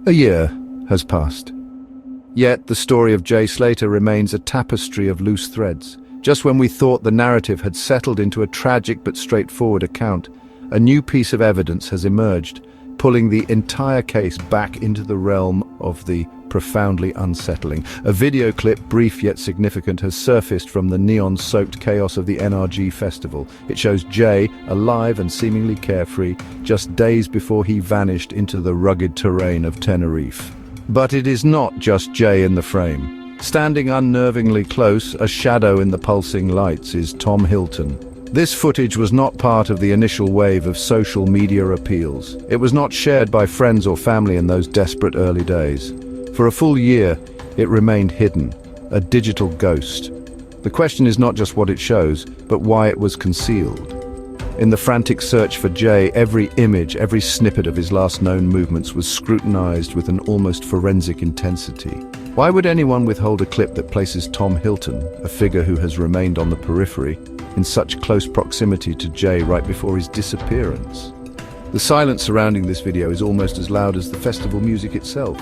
A year has passed. Yet the story of Jay Slater remains a tapestry of loose threads. Just when we thought the narrative had settled into a tragic but straightforward account, a new piece of evidence has emerged, pulling the entire case back into the realm of the profoundly unsettling. A video clip, brief yet significant, has surfaced from the neon-soaked chaos of the NRG festival. It shows Jay, alive and seemingly carefree, just days before he vanished into the rugged terrain of Tenerife. But it is not just Jay in the frame. Standing unnervingly close, a shadow in the pulsing lights, is Tom Hilton. This footage was not part of the initial wave of social media appeals. It was not shared by friends or family in those desperate early days. For a full year, it remained hidden, a digital ghost. The question is not just what it shows, but why it was concealed. In the frantic search for Jay, every image, every snippet of his last known movements was scrutinized with an almost forensic intensity. Why would anyone withhold a clip that places Tom Hilton, a figure who has remained on the periphery, in such close proximity to Jay right before his disappearance? The silence surrounding this video is almost as loud as the festival music itself.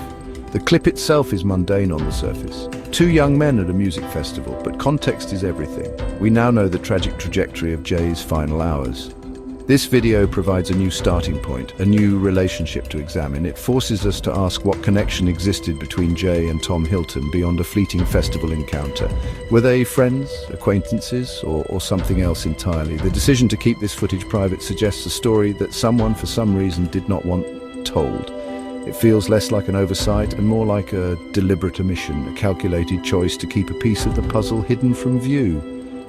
The clip itself is mundane on the surface. Two young men at a music festival, but context is everything. We now know the tragic trajectory of Jay's final hours. This video provides a new starting point, a new relationship to examine. It forces us to ask what connection existed between Jay and Tom Hilton beyond a fleeting festival encounter. Were they friends, acquaintances, or something else entirely? The decision to keep this footage private suggests a story that someone, for some reason, did not want told. It feels less like an oversight and more like a deliberate omission, a calculated choice to keep a piece of the puzzle hidden from view.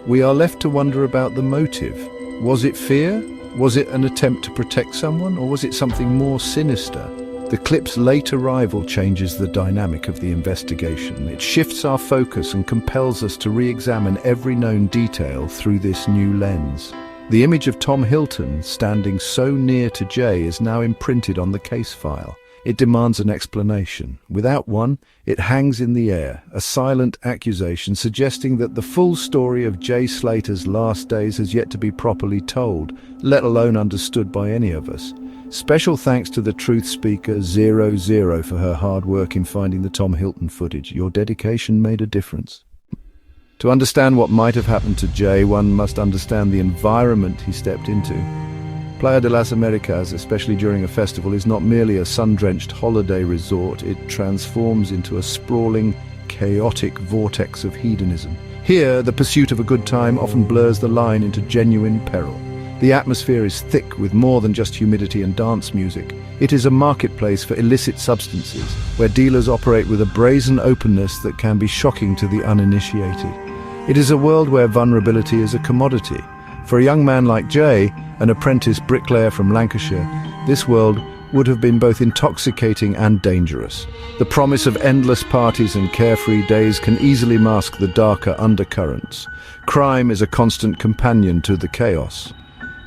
We are left to wonder about the motive. Was it fear? Was it an attempt to protect someone, or was it something more sinister? The clip's late arrival changes the dynamic of the investigation. It shifts our focus and compels us to re-examine every known detail through this new lens. The image of Tom Hilton standing so near to Jay is now imprinted on the case file. It demands an explanation. Without one, it hangs in the air, a silent accusation suggesting that the full story of Jay Slater's last days has yet to be properly told, let alone understood by any of us. Special thanks to the truth speaker 00 for her hard work in finding the Tom Hilton footage. Your dedication made a difference. To understand what might have happened to Jay, one must understand the environment he stepped into. Playa de las Américas, especially during a festival, is not merely a sun-drenched holiday resort. It transforms into a sprawling, chaotic vortex of hedonism. Here, the pursuit of a good time often blurs the line into genuine peril. The atmosphere is thick with more than just humidity and dance music. It is a marketplace for illicit substances, where dealers operate with a brazen openness that can be shocking to the uninitiated. It is a world where vulnerability is a commodity. For a young man like Jay, an apprentice bricklayer from Lancashire, this world would have been both intoxicating and dangerous. The promise of endless parties and carefree days can easily mask the darker undercurrents. Crime is a constant companion to the chaos.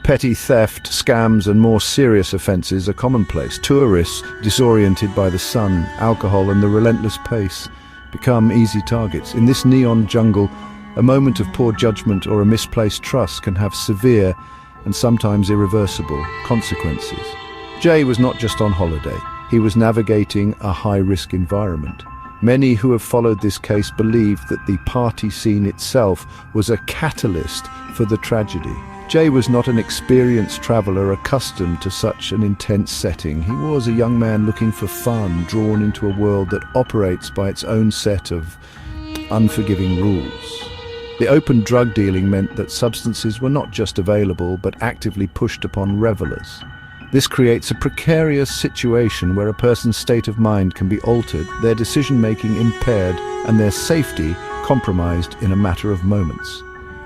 Petty theft, scams, and more serious offences are commonplace. Tourists, disoriented by the sun, alcohol, and the relentless pace, become easy targets. In this neon jungle, a moment of poor judgment or a misplaced trust can have severe and sometimes irreversible consequences. Jay was not just on holiday, he was navigating a high-risk environment. Many who have followed this case believe that the party scene itself was a catalyst for the tragedy. Jay was not an experienced traveller accustomed to such an intense setting. He was a young man looking for fun, drawn into a world that operates by its own set of unforgiving rules. The open drug dealing meant that substances were not just available, but actively pushed upon revelers. This creates a precarious situation where a person's state of mind can be altered, their decision-making impaired, and their safety compromised in a matter of moments.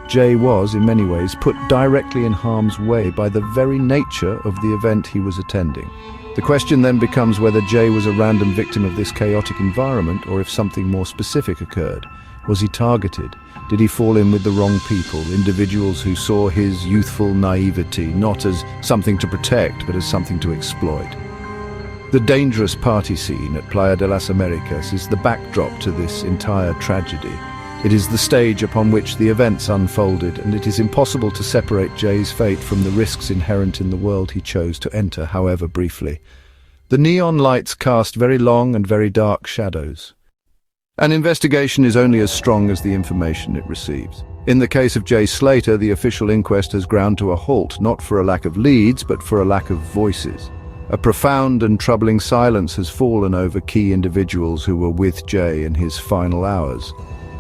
Jay was, in many ways, put directly in harm's way by the very nature of the event he was attending. The question then becomes whether Jay was a random victim of this chaotic environment, or if something more specific occurred. Was he targeted? Did he fall in with the wrong people, individuals who saw his youthful naivety not as something to protect, but as something to exploit? The dangerous party scene at Playa de las Américas is the backdrop to this entire tragedy. It is the stage upon which the events unfolded, and it is impossible to separate Jay's fate from the risks inherent in the world he chose to enter, however briefly. The neon lights cast very long and very dark shadows. An investigation is only as strong as the information it receives. In the case of Jay Slater, the official inquest has ground to a halt, not for a lack of leads, but for a lack of voices. A profound and troubling silence has fallen over key individuals who were with Jay in his final hours.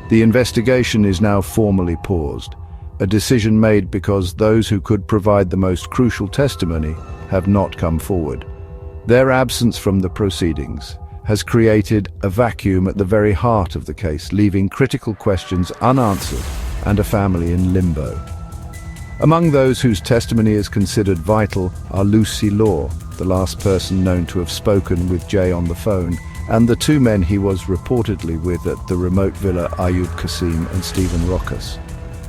The investigation is now formally paused, a decision made because those who could provide the most crucial testimony have not come forward. Their absence from the proceedings has created a vacuum at the very heart of the case, leaving critical questions unanswered and a family in limbo. Among those whose testimony is considered vital are Lucy Law, the last person known to have spoken with Jay on the phone, and the two men he was reportedly with at the remote villa, Ayub Qasim and Stephen Rokas.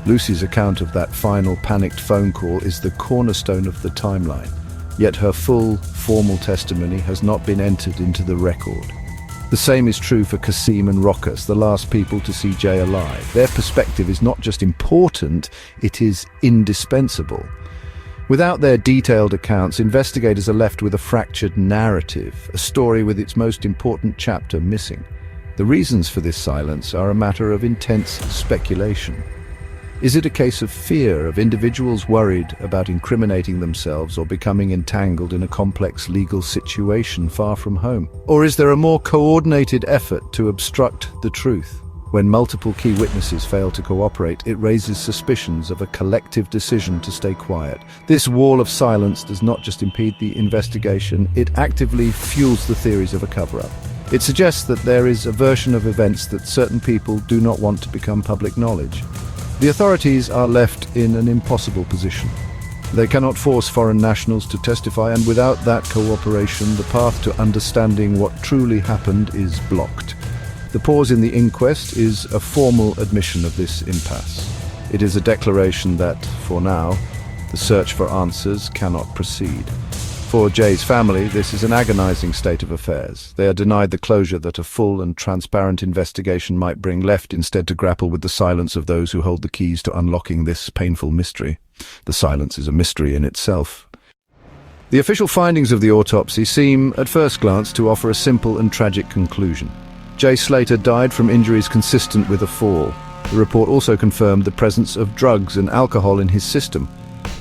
Lucy's account of that final panicked phone call is the cornerstone of the timeline, yet her full, formal testimony has not been entered into the record. The same is true for Qasim and Rokas, the last people to see Jay alive. Their perspective is not just important, it is indispensable. Without their detailed accounts, investigators are left with a fractured narrative, a story with its most important chapter missing. The reasons for this silence are a matter of intense speculation. Is it a case of fear, of individuals worried about incriminating themselves or becoming entangled in a complex legal situation far from home? Or is there a more coordinated effort to obstruct the truth? When multiple key witnesses fail to cooperate, it raises suspicions of a collective decision to stay quiet. This wall of silence does not just impede the investigation, it actively fuels the theories of a cover-up. It suggests that there is a version of events that certain people do not want to become public knowledge. The authorities are left in an impossible position. They cannot force foreign nationals to testify, and without that cooperation, the path to understanding what truly happened is blocked. The pause in the inquest is a formal admission of this impasse. It is a declaration that, for now, the search for answers cannot proceed. For Jay's family, this is an agonizing state of affairs. They are denied the closure that a full and transparent investigation might bring, left instead to grapple with the silence of those who hold the keys to unlocking this painful mystery. The silence is a mystery in itself. The official findings of the autopsy seem, at first glance, to offer a simple and tragic conclusion. Jay Slater died from injuries consistent with a fall. The report also confirmed the presence of drugs and alcohol in his system,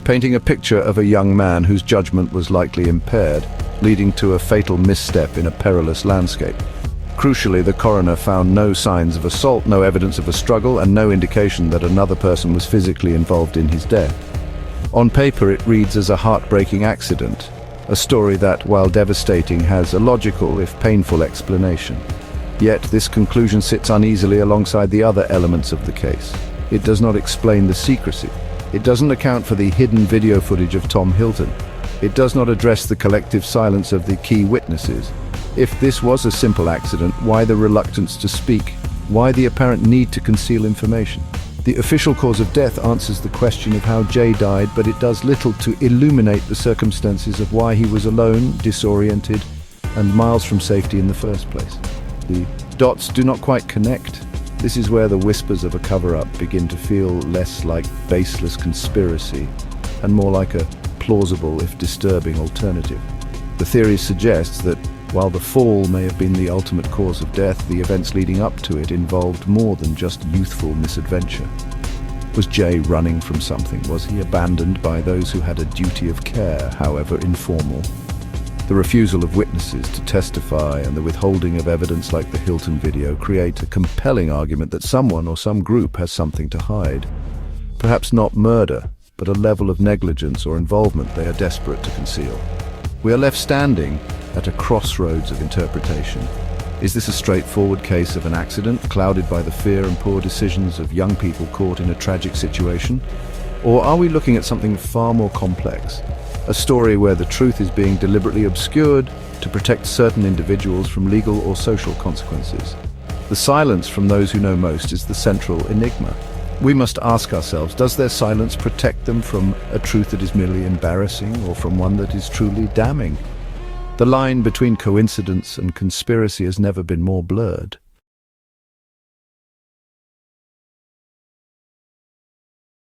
painting a picture of a young man whose judgment was likely impaired, leading to a fatal misstep in a perilous landscape. Crucially, the coroner found no signs of assault, no evidence of a struggle, and no indication that another person was physically involved in his death. On paper, it reads as a heartbreaking accident, a story that, while devastating, has a logical, if painful, explanation. Yet this conclusion sits uneasily alongside the other elements of the case. It does not explain the secrecy. It doesn't account for the hidden video footage of Tom Hilton. It does not address the collective silence of the key witnesses. If this was a simple accident, why the reluctance to speak? Why the apparent need to conceal information? The official cause of death answers the question of how Jay died, but it does little to illuminate the circumstances of why he was alone, disoriented, and miles from safety in the first place. The dots do not quite connect. This is where the whispers of a cover-up begin to feel less like baseless conspiracy and more like a plausible, if disturbing, alternative. The theory suggests that while the fall may have been the ultimate cause of death, the events leading up to it involved more than just youthful misadventure. Was Jay running from something? Was he abandoned by those who had a duty of care, however informal? The refusal of witnesses to testify and the withholding of evidence like the Hilton video create a compelling argument that someone or some group has something to hide. Perhaps not murder, but a level of negligence or involvement they are desperate to conceal. We are left standing at a crossroads of interpretation. Is this a straightforward case of an accident, clouded by the fear and poor decisions of young people caught in a tragic situation? Or are we looking at something far more complex? A story where the truth is being deliberately obscured to protect certain individuals from legal or social consequences. The silence from those who know most is the central enigma. We must ask ourselves, does their silence protect them from a truth that is merely embarrassing or from one that is truly damning? The line between coincidence and conspiracy has never been more blurred.